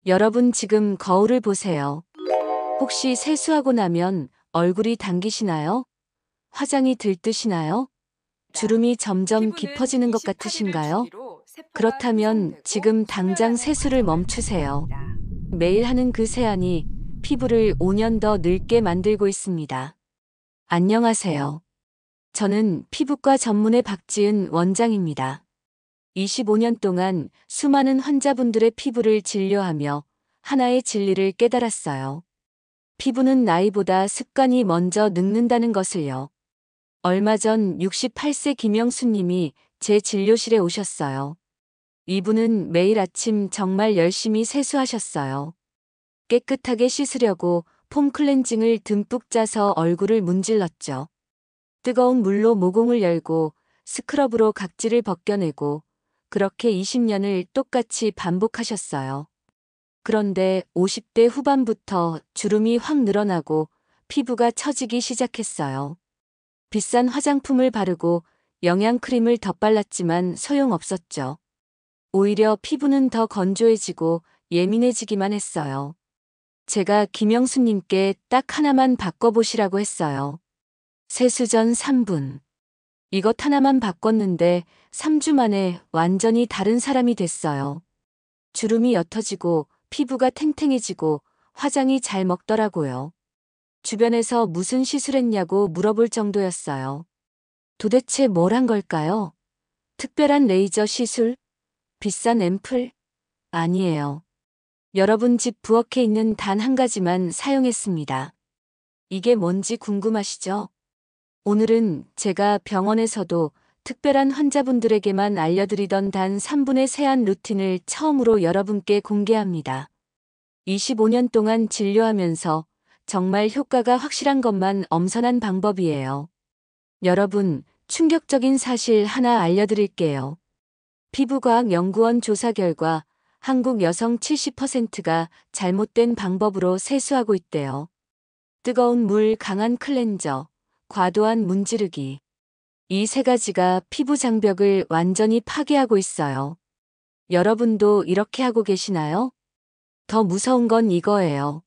여러분 지금 거울을 보세요. 혹시 세수하고 나면 얼굴이 당기시나요? 화장이 들뜨시나요? 주름이 점점 피부는 깊어지는 것 28일을 같으신가요? 주기로 세포가 그렇다면 형성되고 지금 당장 수면하는 세수를 과정을 멈추세요. 거칩니다. 매일 하는 그 세안이 피부를 5년 더 늙게 만들고 있습니다. 안녕하세요. 저는 피부과 전문의 박지은 원장입니다. 25년 동안 수많은 환자분들의 피부를 진료하며 하나의 진리를 깨달았어요. 피부는 나이보다 습관이 먼저 늙는다는 것을요. 얼마 전 68세 김영수님이 제 진료실에 오셨어요. 이분은 매일 아침 정말 열심히 세수하셨어요. 깨끗하게 씻으려고 폼 클렌징을 듬뿍 짜서 얼굴을 문질렀죠. 뜨거운 물로 모공을 열고 스크럽으로 각질을 벗겨내고 그렇게 20년을 똑같이 반복하셨어요. 그런데 50대 후반부터 주름이 확 늘어나고 피부가 처지기 시작했어요. 비싼 화장품을 바르고 영양크림을 덧발랐지만 소용없었죠. 오히려 피부는 더 건조해지고 예민해지기만 했어요. 제가 김영수님께 딱 하나만 바꿔보시라고 했어요. 세수 전 3분. 이것 하나만 바꿨는데 3주 만에 완전히 다른 사람이 됐어요. 주름이 옅어지고 피부가 탱탱해지고 화장이 잘 먹더라고요. 주변에서 무슨 시술했냐고 물어볼 정도였어요. 도대체 뭘 한 걸까요? 특별한 레이저 시술? 비싼 앰플? 아니에요. 여러분 집 부엌에 있는 단 한 가지만 사용했습니다. 이게 뭔지 궁금하시죠? 오늘은 제가 병원에서도 특별한 환자분들에게만 알려드리던 단 3분의 세안 루틴을 처음으로 여러분께 공개합니다. 25년 동안 진료하면서 정말 효과가 확실한 것만 엄선한 방법이에요. 여러분, 충격적인 사실 하나 알려드릴게요. 피부과학연구원 조사 결과 한국 여성 70%가 잘못된 방법으로 세수하고 있대요. 뜨거운 물, 강한 클렌저, 과도한 문지르기. 이 세 가지가 피부 장벽을 완전히 파괴하고 있어요. 여러분도 이렇게 하고 계시나요? 더 무서운 건 이거예요.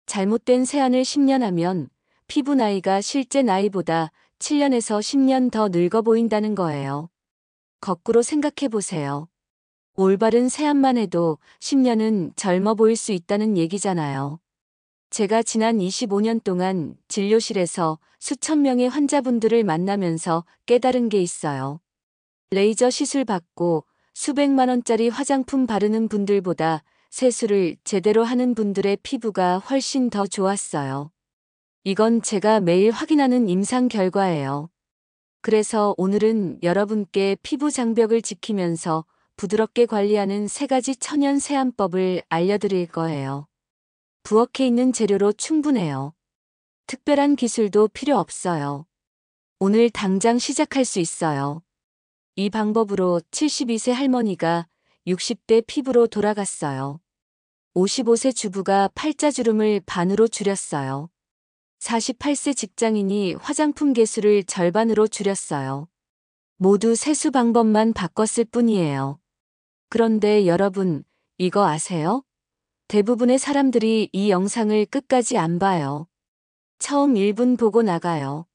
잘못된 세안을 10년 하면 피부 나이가 실제 나이보다 7년에서 10년 더 늙어 보인다는 거예요. 거꾸로 생각해 보세요. 올바른 세안만 해도 10년은 젊어 보일 수 있다는 얘기잖아요. 제가 지난 25년 동안 진료실에서 수천 명의 환자분들을 만나면서 깨달은 게 있어요. 레이저 시술 받고 수백만 원짜리 화장품 바르는 분들보다 세수를 제대로 하는 분들의 피부가 훨씬 더 좋았어요. 이건 제가 매일 확인하는 임상 결과예요. 그래서 오늘은 여러분께 피부 장벽을 지키면서 부드럽게 관리하는 세 가지 천연 세안법을 알려드릴 거예요. 부엌에 있는 재료로 충분해요. 특별한 기술도 필요 없어요. 오늘 당장 시작할 수 있어요. 이 방법으로 72세 할머니가 60대 피부로 돌아갔어요. 55세 주부가 팔자주름을 반으로 줄였어요. 48세 직장인이 화장품 개수를 절반으로 줄였어요. 모두 세수 방법만 바꿨을 뿐이에요. 그런데 여러분, 이거 아세요? 대부분의 사람들이 이 영상을 끝까지 안 봐요. 처음 1분 보고 나가요.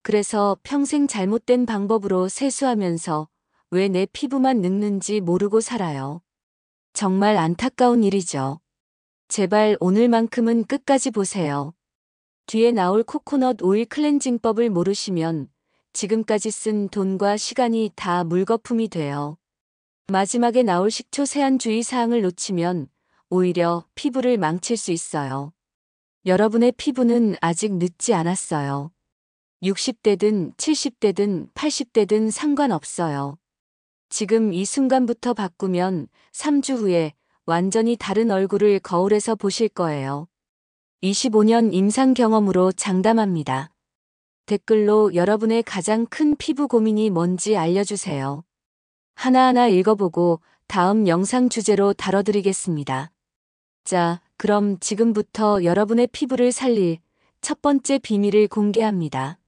그래서 평생 잘못된 방법으로 세수하면서 왜 내 피부만 늙는지 모르고 살아요. 정말 안타까운 일이죠. 제발 오늘만큼은 끝까지 보세요. 뒤에 나올 코코넛 오일 클렌징법을 모르시면 지금까지 쓴 돈과 시간이 다 물거품이 돼요. 마지막에 나올 식초 세안 주의 사항을 놓치면 오히려 피부를 망칠 수 있어요. 여러분의 피부는 아직 늙지 않았어요. 60대든 70대든 80대든 상관없어요. 지금 이 순간부터 바꾸면 3주 후에 완전히 다른 얼굴을 거울에서 보실 거예요. 25년 임상 경험으로 장담합니다. 댓글로 여러분의 가장 큰 피부 고민이 뭔지 알려주세요. 하나하나 읽어보고 다음 영상 주제로 다뤄드리겠습니다. 자, 그럼 지금부터 여러분의 피부를 살릴 첫 번째 비밀을 공개합니다.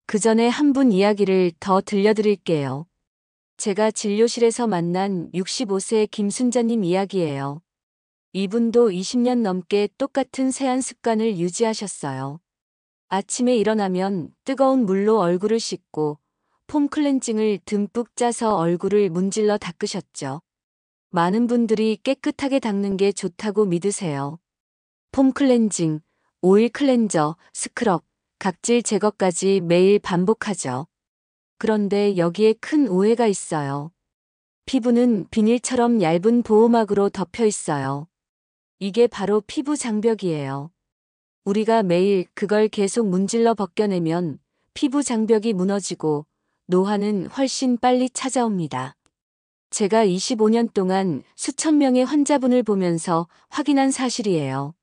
그 전에 한 분 이야기를 더 들려드릴게요. 제가 진료실에서 만난 65세 김순자님 이야기예요. 이분도 20년 넘게 똑같은 세안 습관을 유지하셨어요. 아침에 일어나면 뜨거운 물로 얼굴을 씻고 폼 클렌징을 듬뿍 짜서 얼굴을 문질러 닦으셨죠. 많은 분들이 깨끗하게 닦는 게 좋다고 믿으세요. 폼 클렌징, 오일 클렌저, 스크럽, 각질 제거까지 매일 반복하죠. 그런데 여기에 큰 오해가 있어요. 피부는 비닐처럼 얇은 보호막으로 덮여 있어요. 이게 바로 피부 장벽이에요. 우리가 매일 그걸 계속 문질러 벗겨내면 피부 장벽이 무너지고 노화는 훨씬 빨리 찾아옵니다. 제가 25년 동안 수천 명의 환자분을 보면서 확인한 사실이에요.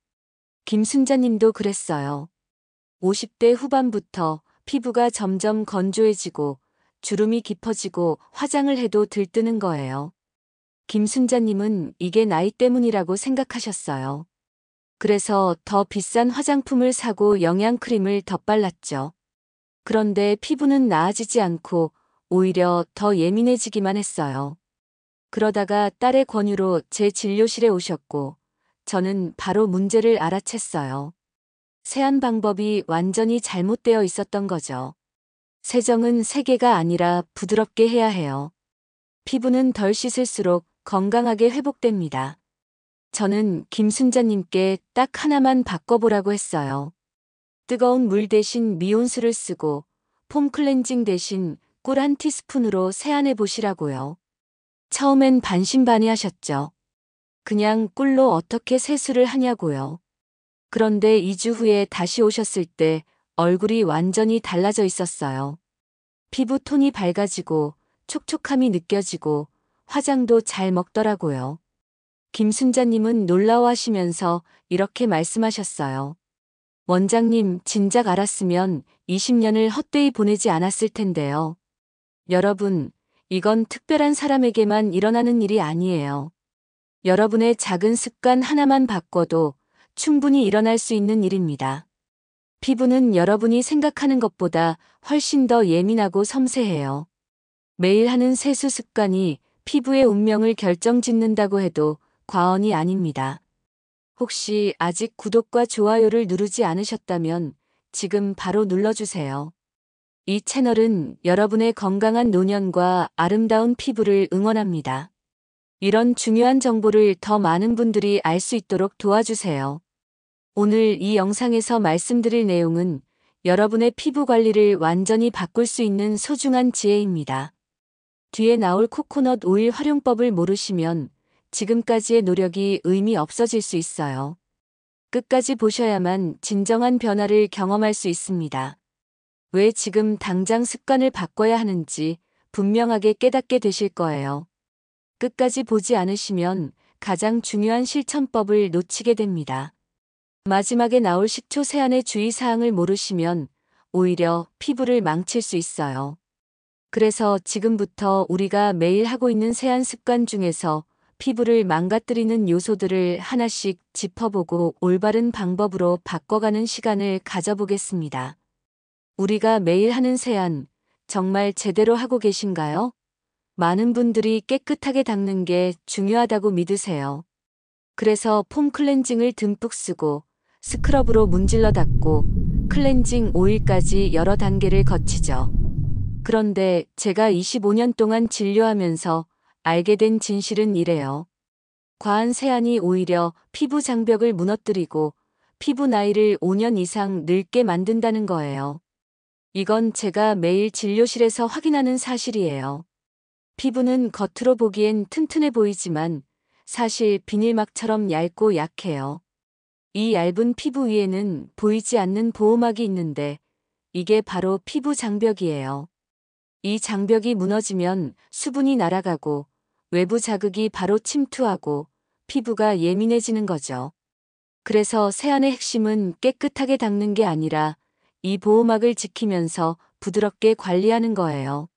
김순자님도 그랬어요. 50대 후반부터 피부가 점점 건조해지고 주름이 깊어지고 화장을 해도 들뜨는 거예요. 김순자님은 이게 나이 때문이라고 생각하셨어요. 그래서 더 비싼 화장품을 사고 영양크림을 덧발랐죠. 그런데 피부는 나아지지 않고 오히려 더 예민해지기만 했어요. 그러다가 딸의 권유로 제 진료실에 오셨고 저는 바로 문제를 알아챘어요. 세안 방법이 완전히 잘못되어 있었던 거죠. 세정은 세게가 아니라 부드럽게 해야 해요. 피부는 덜 씻을수록 건강하게 회복됩니다. 저는 김순자님께 딱 하나만 바꿔보라고 했어요. 뜨거운 물 대신 미온수를 쓰고 폼 클렌징 대신 꿀 한 티스푼으로 세안해 보시라고요. 처음엔 반신반의하셨죠. 그냥 꿀로 어떻게 세수를 하냐고요. 그런데 2주 후에 다시 오셨을 때 얼굴이 완전히 달라져 있었어요. 피부 톤이 밝아지고 촉촉함이 느껴지고 화장도 잘 먹더라고요. 김순자님은 놀라워하시면서 이렇게 말씀하셨어요. 원장님, 진작 알았으면 20년을 헛되이 보내지 않았을 텐데요. 여러분, 이건 특별한 사람에게만 일어나는 일이 아니에요. 여러분의 작은 습관 하나만 바꿔도 충분히 일어날 수 있는 일입니다. 피부는 여러분이 생각하는 것보다 훨씬 더 예민하고 섬세해요. 매일 하는 세수 습관이 피부의 운명을 결정짓는다고 해도 과언이 아닙니다. 혹시 아직 구독과 좋아요를 누르지 않으셨다면 지금 바로 눌러주세요. 이 채널은 여러분의 건강한 노년과 아름다운 피부를 응원합니다. 이런 중요한 정보를 더 많은 분들이 알 수 있도록 도와주세요. 오늘 이 영상에서 말씀드릴 내용은 여러분의 피부 관리를 완전히 바꿀 수 있는 소중한 지혜입니다. 뒤에 나올 코코넛 오일 활용법을 모르시면 지금까지의 노력이 의미 없어질 수 있어요. 끝까지 보셔야만 진정한 변화를 경험할 수 있습니다. 왜 지금 당장 습관을 바꿔야 하는지 분명하게 깨닫게 되실 거예요. 끝까지 보지 않으시면 가장 중요한 실천법을 놓치게 됩니다. 마지막에 나올 식초 세안의 주의사항을 모르시면 오히려 피부를 망칠 수 있어요. 그래서 지금부터 우리가 매일 하고 있는 세안 습관 중에서 피부를 망가뜨리는 요소들을 하나씩 짚어보고 올바른 방법으로 바꿔가는 시간을 가져보겠습니다. 우리가 매일 하는 세안, 정말 제대로 하고 계신가요? 많은 분들이 깨끗하게 닦는 게 중요하다고 믿으세요. 그래서 폼 클렌징을 듬뿍 쓰고 스크럽으로 문질러 닦고 클렌징 오일까지 여러 단계를 거치죠. 그런데 제가 25년 동안 진료하면서 알게 된 진실은 이래요. 과한 세안이 오히려 피부 장벽을 무너뜨리고 피부 나이를 5년 이상 늙게 만든다는 거예요. 이건 제가 매일 진료실에서 확인하는 사실이에요. 피부는 겉으로 보기엔 튼튼해 보이지만 사실 비닐막처럼 얇고 약해요. 이 얇은 피부 위에는 보이지 않는 보호막이 있는데 이게 바로 피부 장벽이에요. 이 장벽이 무너지면 수분이 날아가고 외부 자극이 바로 침투하고 피부가 예민해지는 거죠. 그래서 세안의 핵심은 깨끗하게 닦는 게 아니라 이 보호막을 지키면서 부드럽게 관리하는 거예요.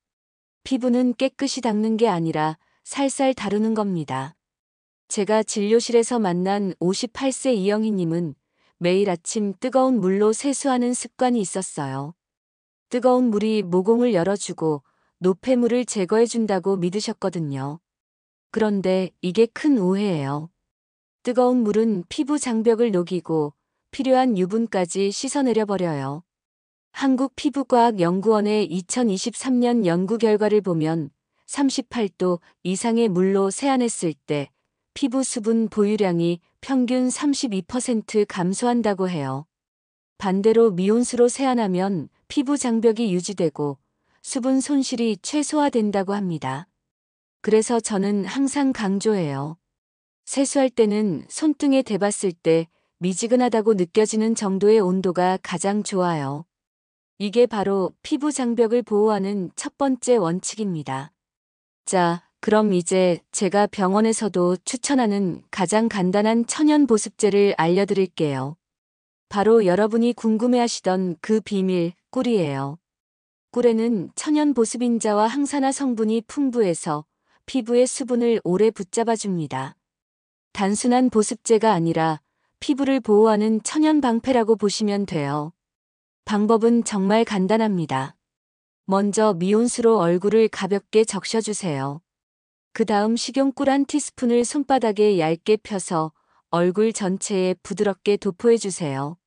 피부는 깨끗이 닦는 게 아니라 살살 다루는 겁니다. 제가 진료실에서 만난 58세 이영희님은 매일 아침 뜨거운 물로 세수하는 습관이 있었어요. 뜨거운 물이 모공을 열어주고 노폐물을 제거해준다고 믿으셨거든요. 그런데 이게 큰 오해예요. 뜨거운 물은 피부 장벽을 녹이고 필요한 유분까지 씻어내려 버려요. 한국피부과학연구원의 2023년 연구 결과를 보면 38도 이상의 물로 세안했을 때 피부 수분 보유량이 평균 32% 감소한다고 해요. 반대로 미온수로 세안하면 피부 장벽이 유지되고 수분 손실이 최소화된다고 합니다. 그래서 저는 항상 강조해요. 세수할 때는 손등에 대봤을 때 미지근하다고 느껴지는 정도의 온도가 가장 좋아요. 이게 바로 피부 장벽을 보호하는 첫 번째 원칙입니다. 자, 그럼 이제 제가 병원에서도 추천하는 가장 간단한 천연 보습제를 알려드릴게요. 바로 여러분이 궁금해하시던 그 비밀, 꿀이에요. 꿀에는 천연 보습인자와 항산화 성분이 풍부해서 피부의 수분을 오래 붙잡아줍니다. 단순한 보습제가 아니라 피부를 보호하는 천연 방패라고 보시면 돼요. 방법은 정말 간단합니다. 먼저 미온수로 얼굴을 가볍게 적셔주세요. 그 다음 식용꿀 한 티스푼을 손바닥에 얇게 펴서 얼굴 전체에 부드럽게 도포해주세요.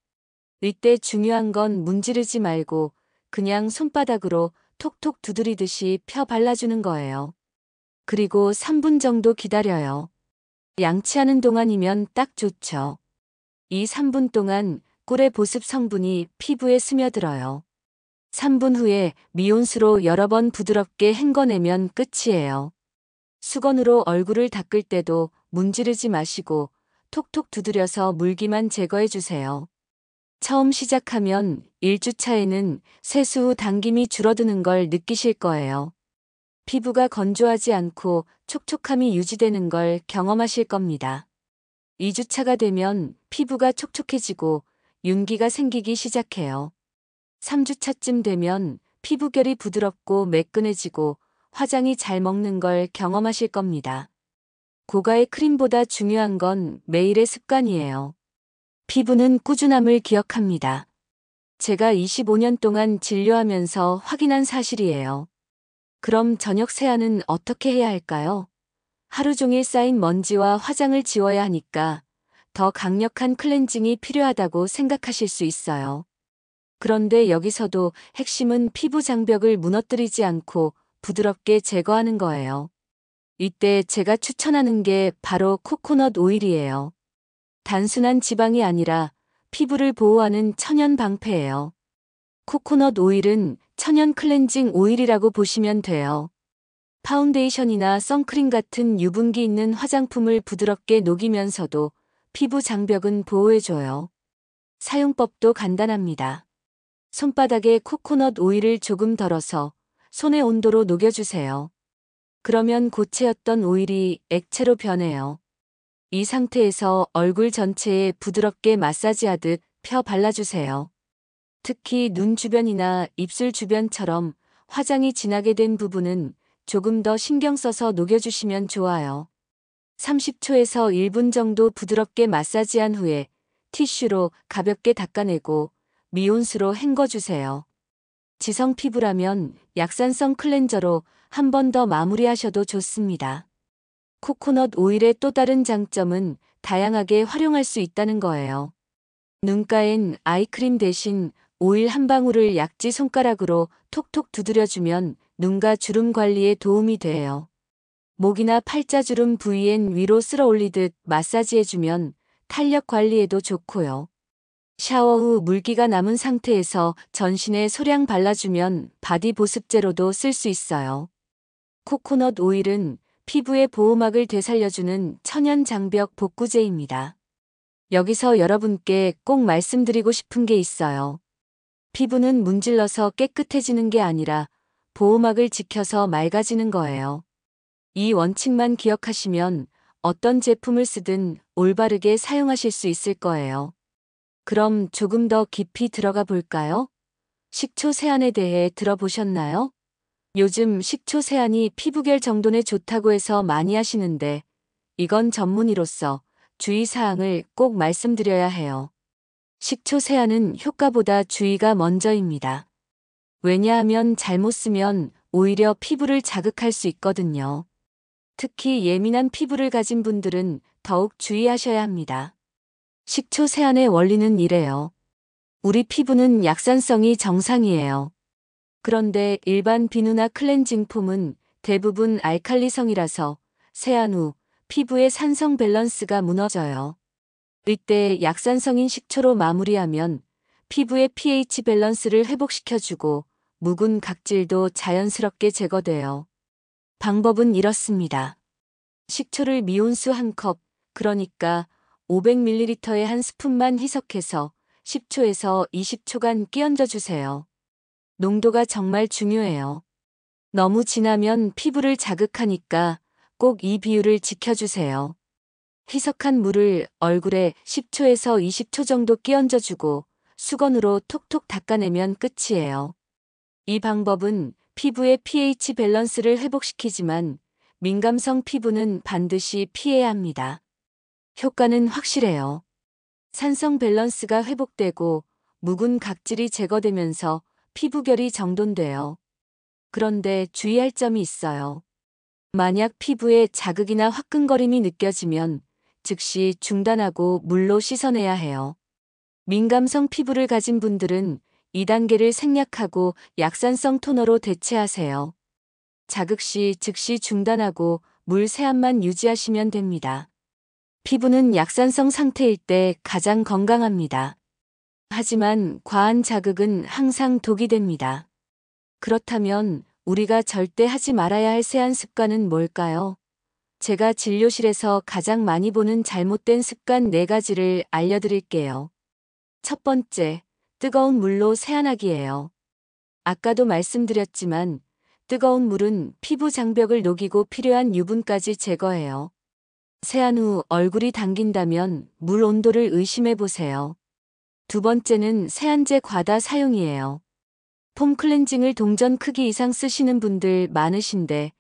이때 중요한 건 문지르지 말고 그냥 손바닥으로 톡톡 두드리듯이 펴 발라주는 거예요. 그리고 3분 정도 기다려요. 양치하는 동안이면 딱 좋죠. 이 3분 동안 꿀의 보습 성분이 피부에 스며들어요. 3분 후에 미온수로 여러 번 부드럽게 헹궈내면 끝이에요. 수건으로 얼굴을 닦을 때도 문지르지 마시고 톡톡 두드려서 물기만 제거해주세요. 처음 시작하면 1주차에는 세수 후 당김이 줄어드는 걸 느끼실 거예요. 피부가 건조하지 않고 촉촉함이 유지되는 걸 경험하실 겁니다. 2주차가 되면 피부가 촉촉해지고 윤기가 생기기 시작해요. 3주차쯤 되면 피부결이 부드럽고 매끈해지고 화장이 잘 먹는 걸 경험하실 겁니다. 고가의 크림보다 중요한 건 매일의 습관이에요. 피부는 꾸준함을 기억합니다. 제가 25년 동안 진료하면서 확인한 사실이에요. 그럼 저녁 세안은 어떻게 해야 할까요? 하루 종일 쌓인 먼지와 화장을 지워야 하니까 더 강력한 클렌징이 필요하다고 생각하실 수 있어요. 그런데 여기서도 핵심은 피부 장벽을 무너뜨리지 않고 부드럽게 제거하는 거예요. 이때 제가 추천하는 게 바로 코코넛 오일이에요. 단순한 지방이 아니라 피부를 보호하는 천연 방패예요. 코코넛 오일은 천연 클렌징 오일이라고 보시면 돼요. 파운데이션이나 선크림 같은 유분기 있는 화장품을 부드럽게 녹이면서도 피부 장벽은 보호해줘요. 사용법도 간단합니다. 손바닥에 코코넛 오일을 조금 덜어서 손의 온도로 녹여주세요. 그러면 고체였던 오일이 액체로 변해요. 이 상태에서 얼굴 전체에 부드럽게 마사지하듯 펴 발라주세요. 특히 눈 주변이나 입술 주변처럼 화장이 진하게 된 부분은 조금 더 신경 써서 녹여주시면 좋아요. 30초에서 1분 정도 부드럽게 마사지한 후에 티슈로 가볍게 닦아내고 미온수로 헹궈주세요. 지성 피부라면 약산성 클렌저로 한 번 더 마무리하셔도 좋습니다. 코코넛 오일의 또 다른 장점은 다양하게 활용할 수 있다는 거예요. 눈가엔 아이크림 대신 오일 한 방울을 약지 손가락으로 톡톡 두드려주면 눈가 주름 관리에 도움이 돼요. 목이나 팔자주름 부위엔 위로 쓸어 올리듯 마사지해주면 탄력 관리에도 좋고요. 샤워 후 물기가 남은 상태에서 전신에 소량 발라주면 바디 보습제로도 쓸 수 있어요. 코코넛 오일은 피부의 보호막을 되살려주는 천연 장벽 복구제입니다. 여기서 여러분께 꼭 말씀드리고 싶은 게 있어요. 피부는 문질러서 깨끗해지는 게 아니라 보호막을 지켜서 맑아지는 거예요. 이 원칙만 기억하시면 어떤 제품을 쓰든 올바르게 사용하실 수 있을 거예요. 그럼 조금 더 깊이 들어가 볼까요? 식초 세안에 대해 들어보셨나요? 요즘 식초 세안이 피부결 정돈에 좋다고 해서 많이 하시는데 이건 전문의로서 주의사항을 꼭 말씀드려야 해요. 식초 세안은 효과보다 주의가 먼저입니다. 왜냐하면 잘못 쓰면 오히려 피부를 자극할 수 있거든요. 특히 예민한 피부를 가진 분들은 더욱 주의하셔야 합니다. 식초 세안의 원리는 이래요. 우리 피부는 약산성이 정상이에요. 그런데 일반 비누나 클렌징 폼은 대부분 알칼리성이라서 세안 후 피부의 산성 밸런스가 무너져요. 이때 약산성인 식초로 마무리하면 피부의 pH 밸런스를 회복시켜주고 묵은 각질도 자연스럽게 제거돼요. 방법은 이렇습니다. 식초를 미온수 1컵, 그러니까 500ml에 한 스푼만 희석해서 10초에서 20초간 끼얹어 주세요. 농도가 정말 중요해요. 너무 진하면 피부를 자극하니까 꼭 이 비율을 지켜주세요. 희석한 물을 얼굴에 10초에서 20초 정도 끼얹어 주고 수건으로 톡톡 닦아내면 끝이에요. 이 방법은 피부의 pH 밸런스를 회복시키지만 민감성 피부는 반드시 피해야 합니다. 효과는 확실해요. 산성 밸런스가 회복되고 묵은 각질이 제거되면서 피부결이 정돈돼요. 그런데 주의할 점이 있어요. 만약 피부에 자극이나 화끈거림이 느껴지면 즉시 중단하고 물로 씻어내야 해요. 민감성 피부를 가진 분들은 2단계를 생략하고 약산성 토너로 대체하세요. 자극 시 즉시 중단하고 물 세안만 유지하시면 됩니다. 피부는 약산성 상태일 때 가장 건강합니다. 하지만 과한 자극은 항상 독이 됩니다. 그렇다면 우리가 절대 하지 말아야 할 세안 습관은 뭘까요? 제가 진료실에서 가장 많이 보는 잘못된 습관 4가지를 알려드릴게요. 첫 번째, 뜨거운 물로 세안하기예요. 아까도 말씀드렸지만 뜨거운 물은 피부 장벽을 녹이고 필요한 유분까지 제거해요. 세안 후 얼굴이 당긴다면 물 온도를 의심해 보세요. 두 번째는 세안제 과다 사용이에요. 폼 클렌징을 동전 크기 이상 쓰시는 분들 많으신데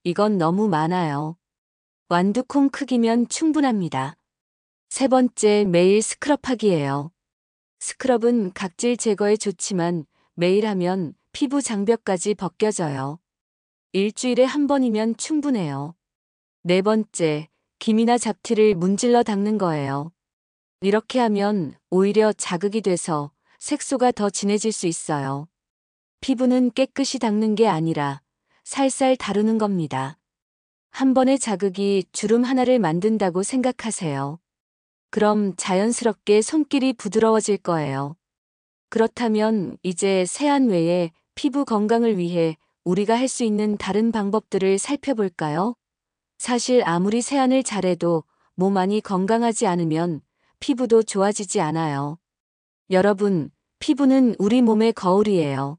이건 너무 많아요. 완두콩 크기면 충분합니다. 세 번째, 매일 스크럽하기예요. 스크럽은 각질 제거에 좋지만 매일 하면 피부 장벽까지 벗겨져요. 일주일에 한 번이면 충분해요. 네 번째, 김이나 잡티를 문질러 닦는 거예요. 이렇게 하면 오히려 자극이 돼서 색소가 더 진해질 수 있어요. 피부는 깨끗이 닦는 게 아니라 살살 다루는 겁니다. 한 번의 자극이 주름 하나를 만든다고 생각하세요. 그럼 자연스럽게 손길이 부드러워질 거예요. 그렇다면 이제 세안 외에 피부 건강을 위해 우리가 할 수 있는 다른 방법들을 살펴볼까요? 사실 아무리 세안을 잘해도 몸 안이 건강하지 않으면 피부도 좋아지지 않아요. 여러분, 피부는 우리 몸의 거울이에요.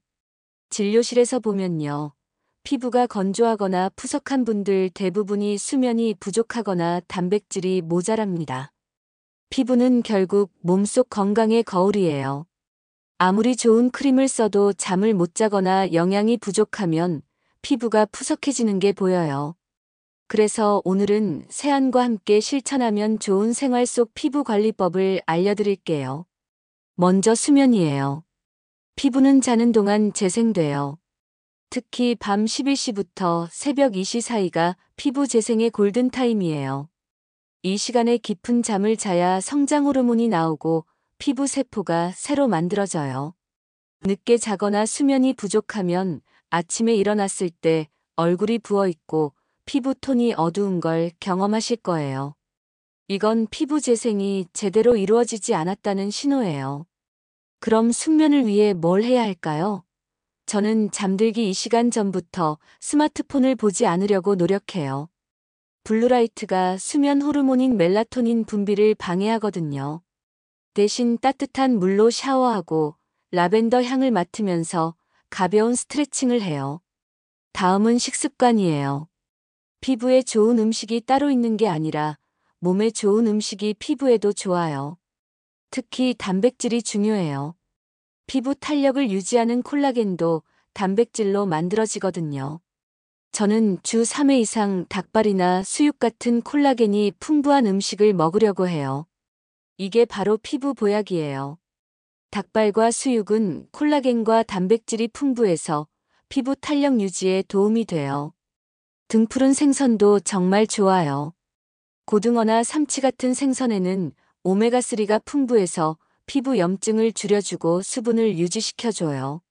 진료실에서 보면요. 피부가 건조하거나 푸석한 분들 대부분이 수면이 부족하거나 단백질이 모자랍니다. 피부는 결국 몸속 건강의 거울이에요. 아무리 좋은 크림을 써도 잠을 못 자거나 영양이 부족하면 피부가 푸석해지는 게 보여요. 그래서 오늘은 세안과 함께 실천하면 좋은 생활 속 피부 관리법을 알려드릴게요. 먼저 수면이에요. 피부는 자는 동안 재생돼요. 특히 밤 11시부터 새벽 2시 사이가 피부 재생의 골든타임이에요. 이 시간에 깊은 잠을 자야 성장 호르몬이 나오고 피부 세포가 새로 만들어져요. 늦게 자거나 수면이 부족하면 아침에 일어났을 때 얼굴이 부어있고 피부 톤이 어두운 걸 경험하실 거예요. 이건 피부 재생이 제대로 이루어지지 않았다는 신호예요. 그럼 숙면을 위해 뭘 해야 할까요? 저는 잠들기 2시간 전부터 스마트폰을 보지 않으려고 노력해요. 블루라이트가 수면 호르몬인 멜라토닌 분비를 방해하거든요. 대신 따뜻한 물로 샤워하고 라벤더 향을 맡으면서 가벼운 스트레칭을 해요. 다음은 식습관이에요. 피부에 좋은 음식이 따로 있는 게 아니라 몸에 좋은 음식이 피부에도 좋아요. 특히 단백질이 중요해요. 피부 탄력을 유지하는 콜라겐도 단백질로 만들어지거든요. 저는 주 3회 이상 닭발이나 수육 같은 콜라겐이 풍부한 음식을 먹으려고 해요. 이게 바로 피부 보약이에요. 닭발과 수육은 콜라겐과 단백질이 풍부해서 피부 탄력 유지에 도움이 돼요. 등푸른 생선도 정말 좋아요. 고등어나 삼치 같은 생선에는 오메가3가 풍부해서 피부 염증을 줄여주고 수분을 유지시켜줘요.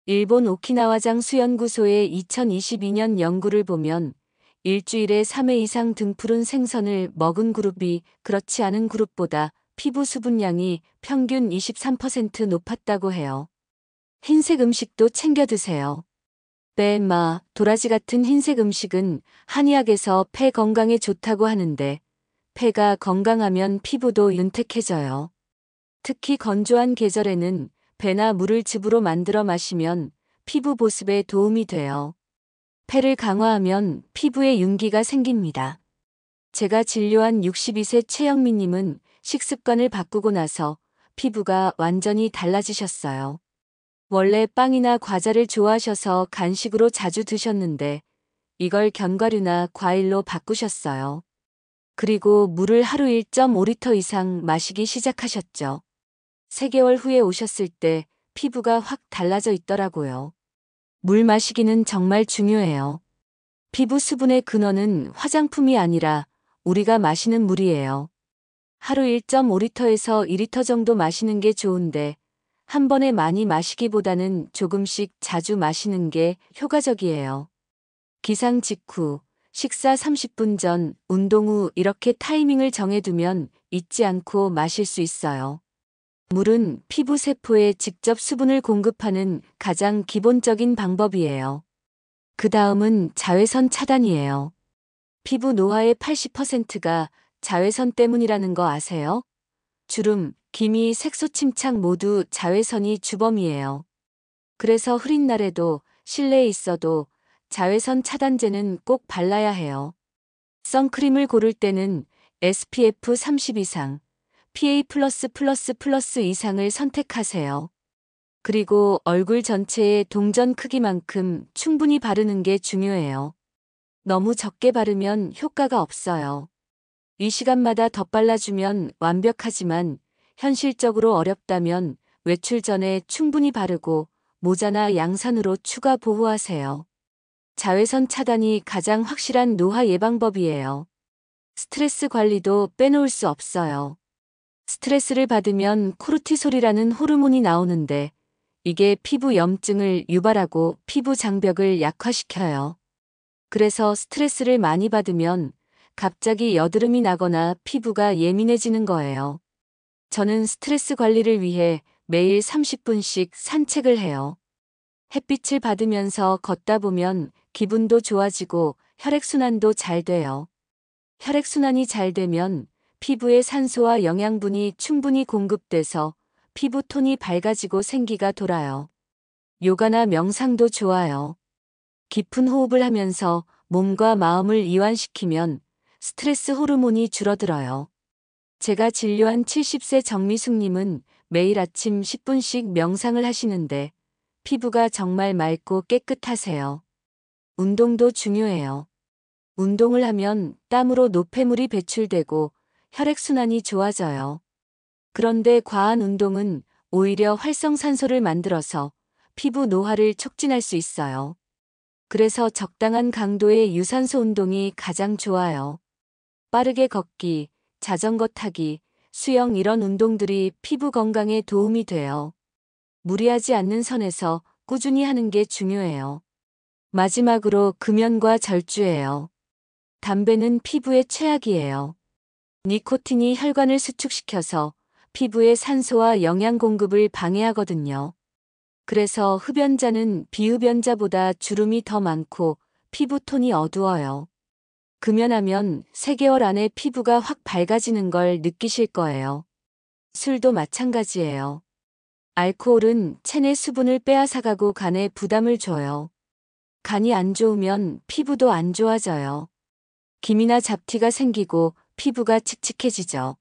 일본 오키나와장 수연구소의 2022년 연구를 보면 일주일에 3회 이상 등푸른 생선을 먹은 그룹이 그렇지 않은 그룹보다 피부 수분량이 평균 23% 높았다고 해요. 흰색 음식도 챙겨 드세요. 배, 마, 도라지 같은 흰색 음식은 한의학에서 폐 건강에 좋다고 하는데 폐가 건강하면 피부도 윤택해져요. 특히 건조한 계절에는 배나 물을 즙으로 만들어 마시면 피부 보습에 도움이 돼요. 폐를 강화하면 피부에 윤기가 생깁니다. 제가 진료한 62세 최영미님은 식습관을 바꾸고 나서 피부가 완전히 달라지셨어요. 원래 빵이나 과자를 좋아하셔서 간식으로 자주 드셨는데 이걸 견과류나 과일로 바꾸셨어요. 그리고 물을 하루 1.5리터 이상 마시기 시작하셨죠. 3개월 후에 오셨을 때 피부가 확 달라져 있더라고요. 물 마시기는 정말 중요해요. 피부 수분의 근원은 화장품이 아니라 우리가 마시는 물이에요. 하루 1.5리터에서 2리터 정도 마시는 게 좋은데 한 번에 많이 마시기보다는 조금씩 자주 마시는 게 효과적이에요. 기상 직후, 식사 30분 전, 운동 후 이렇게 타이밍을 정해두면 잊지 않고 마실 수 있어요. 물은 피부 세포에 직접 수분을 공급하는 가장 기본적인 방법이에요. 그 다음은 자외선 차단이에요. 피부 노화의 80%가 자외선 때문이라는 거 아세요? 주름, 기미, 색소 침착 모두 자외선이 주범이에요. 그래서 흐린 날에도 실내에 있어도 자외선 차단제는 꼭 발라야 해요. 선크림을 고를 때는 SPF 30 이상, PA+++ 이상을 선택하세요. 그리고 얼굴 전체의 동전 크기만큼 충분히 바르는 게 중요해요. 너무 적게 바르면 효과가 없어요. 이 시간마다 덧발라주면 완벽하지만 현실적으로 어렵다면 외출 전에 충분히 바르고 모자나 양산으로 추가 보호하세요. 자외선 차단이 가장 확실한 노화 예방법이에요. 스트레스 관리도 빼놓을 수 없어요. 스트레스를 받으면 코르티솔이라는 호르몬이 나오는데 이게 피부 염증을 유발하고 피부 장벽을 약화시켜요. 그래서 스트레스를 많이 받으면 갑자기 여드름이 나거나 피부가 예민해지는 거예요. 저는 스트레스 관리를 위해 매일 30분씩 산책을 해요. 햇빛을 받으면서 걷다 보면 기분도 좋아지고 혈액순환도 잘 돼요. 혈액순환이 잘 되면 피부에 산소와 영양분이 충분히 공급돼서 피부 톤이 밝아지고 생기가 돌아요. 요가나 명상도 좋아요. 깊은 호흡을 하면서 몸과 마음을 이완시키면 스트레스 호르몬이 줄어들어요. 제가 진료한 70세 정미숙님은 매일 아침 10분씩 명상을 하시는데 피부가 정말 맑고 깨끗하세요. 운동도 중요해요. 운동을 하면 땀으로 노폐물이 배출되고 혈액순환이 좋아져요. 그런데 과한 운동은 오히려 활성산소를 만들어서 피부 노화를 촉진할 수 있어요. 그래서 적당한 강도의 유산소 운동이 가장 좋아요. 빠르게 걷기, 자전거 타기, 수영 이런 운동들이 피부 건강에 도움이 돼요. 무리하지 않는 선에서 꾸준히 하는 게 중요해요. 마지막으로 금연과 절주예요. 담배는 피부에 최악이에요. 니코틴이 혈관을 수축시켜서 피부에 산소와 영양 공급을 방해하거든요. 그래서 흡연자는 비흡연자보다 주름이 더 많고 피부톤이 어두워요. 금연하면 3개월 안에 피부가 확 밝아지는 걸 느끼실 거예요. 술도 마찬가지예요. 알코올은 체내 수분을 빼앗아가고 간에 부담을 줘요. 간이 안 좋으면 피부도 안 좋아져요. 기미나 잡티가 생기고 피부가 칙칙해지죠.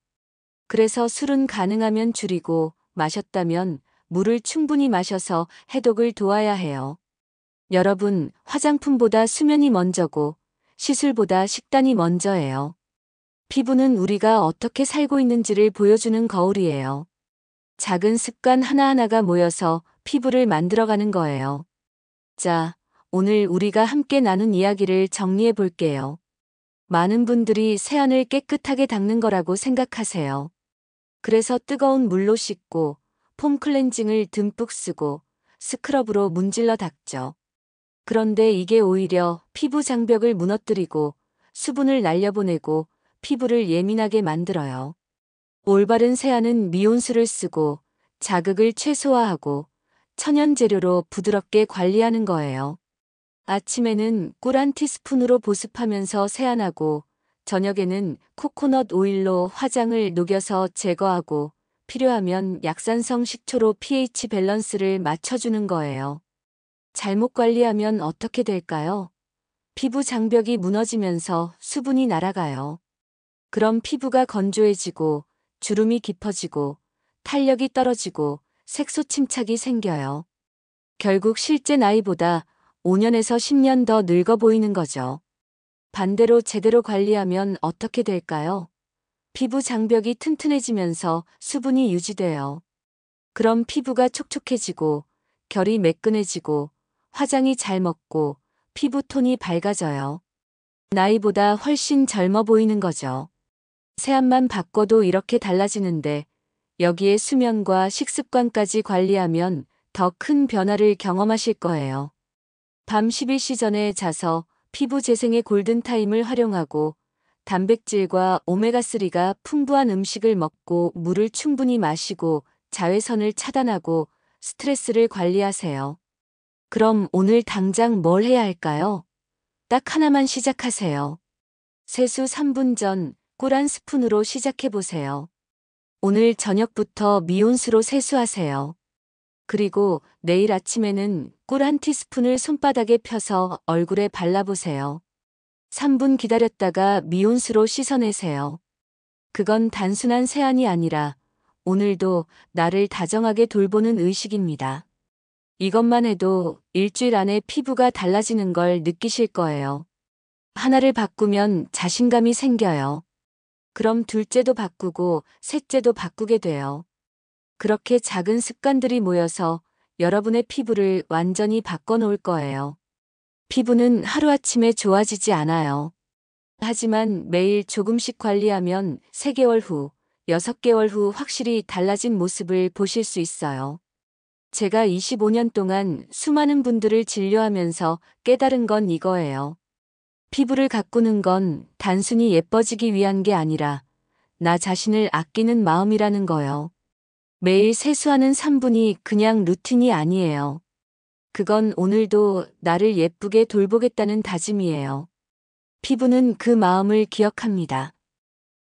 그래서 술은 가능하면 줄이고 마셨다면 물을 충분히 마셔서 해독을 도와야 해요. 여러분, 화장품보다 수면이 먼저고 시술보다 식단이 먼저예요. 피부는 우리가 어떻게 살고 있는지를 보여주는 거울이에요. 작은 습관 하나하나가 모여서 피부를 만들어가는 거예요. 자, 오늘 우리가 함께 나눈 이야기를 정리해 볼게요. 많은 분들이 세안을 깨끗하게 닦는 거라고 생각하세요. 그래서 뜨거운 물로 씻고 폼 클렌징을 듬뿍 쓰고 스크럽으로 문질러 닦죠. 그런데 이게 오히려 피부 장벽을 무너뜨리고 수분을 날려보내고 피부를 예민하게 만들어요. 올바른 세안은 미온수를 쓰고 자극을 최소화하고 천연 재료로 부드럽게 관리하는 거예요. 아침에는 꿀 한 티스푼으로 보습하면서 세안하고 저녁에는 코코넛 오일로 화장을 녹여서 제거하고 필요하면 약산성 식초로 pH 밸런스를 맞춰주는 거예요. 잘못 관리하면 어떻게 될까요? 피부 장벽이 무너지면서 수분이 날아가요. 그럼 피부가 건조해지고 주름이 깊어지고 탄력이 떨어지고 색소 침착이 생겨요. 결국 실제 나이보다 5년에서 10년 더 늙어 보이는 거죠. 반대로 제대로 관리하면 어떻게 될까요? 피부 장벽이 튼튼해지면서 수분이 유지돼요. 그럼 피부가 촉촉해지고 결이 매끈해지고 화장이 잘 먹고 피부톤이 밝아져요. 나이보다 훨씬 젊어 보이는 거죠. 세안만 바꿔도 이렇게 달라지는데 여기에 수면과 식습관까지 관리하면 더 큰 변화를 경험하실 거예요. 밤 11시 전에 자서 피부 재생의 골든타임을 활용하고 단백질과 오메가3가 풍부한 음식을 먹고 물을 충분히 마시고 자외선을 차단하고 스트레스를 관리하세요. 그럼 오늘 당장 뭘 해야 할까요? 딱 하나만 시작하세요. 세수 3분 전 꿀 한 스푼으로 시작해 보세요. 오늘 저녁부터 미온수로 세수하세요. 그리고 내일 아침에는 꿀 한 티스푼을 손바닥에 펴서 얼굴에 발라보세요. 3분 기다렸다가 미온수로 씻어내세요. 그건 단순한 세안이 아니라 오늘도 나를 다정하게 돌보는 의식입니다. 이것만 해도 일주일 안에 피부가 달라지는 걸 느끼실 거예요. 하나를 바꾸면 자신감이 생겨요. 그럼 둘째도 바꾸고 셋째도 바꾸게 돼요. 그렇게 작은 습관들이 모여서 여러분의 피부를 완전히 바꿔놓을 거예요. 피부는 하루아침에 좋아지지 않아요. 하지만 매일 조금씩 관리하면 3개월 후, 6개월 후 확실히 달라진 모습을 보실 수 있어요. 제가 25년 동안 수많은 분들을 진료하면서 깨달은 건 이거예요. 피부를 가꾸는 건 단순히 예뻐지기 위한 게 아니라 나 자신을 아끼는 마음이라는 거요. 매일 세수하는 3분이 그냥 루틴이 아니에요. 그건 오늘도 나를 예쁘게 돌보겠다는 다짐이에요. 피부는 그 마음을 기억합니다.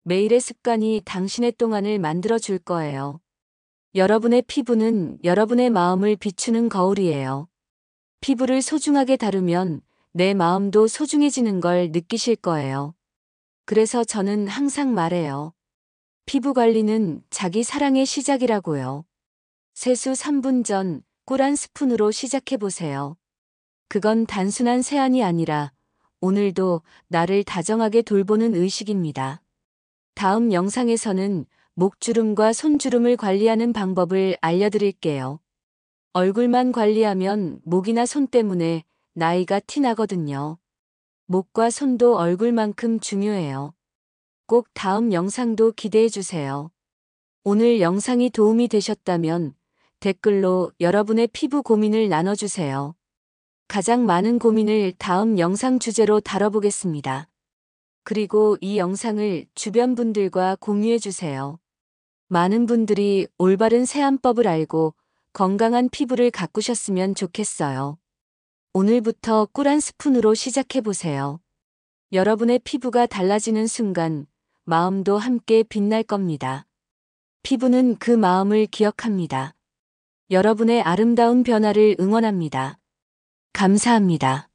매일의 습관이 당신의 동안을 만들어줄 거예요. 여러분의 피부는 여러분의 마음을 비추는 거울이에요. 피부를 소중하게 다루면 내 마음도 소중해지는 걸 느끼실 거예요. 그래서 저는 항상 말해요. 피부 관리는 자기 사랑의 시작이라고요. 세수 3분 전 꿀 한 스푼으로 시작해보세요. 그건 단순한 세안이 아니라 오늘도 나를 다정하게 돌보는 의식입니다. 다음 영상에서는 목주름과 손주름을 관리하는 방법을 알려드릴게요. 얼굴만 관리하면 목이나 손 때문에 나이가 티 나거든요. 목과 손도 얼굴만큼 중요해요. 꼭 다음 영상도 기대해 주세요. 오늘 영상이 도움이 되셨다면 댓글로 여러분의 피부 고민을 나눠주세요. 가장 많은 고민을 다음 영상 주제로 다뤄보겠습니다. 그리고 이 영상을 주변 분들과 공유해 주세요. 많은 분들이 올바른 세안법을 알고 건강한 피부를 가꾸셨으면 좋겠어요. 오늘부터 꿀 한 스푼으로 시작해보세요. 여러분의 피부가 달라지는 순간 마음도 함께 빛날 겁니다. 피부는 그 마음을 기억합니다. 여러분의 아름다운 변화를 응원합니다. 감사합니다.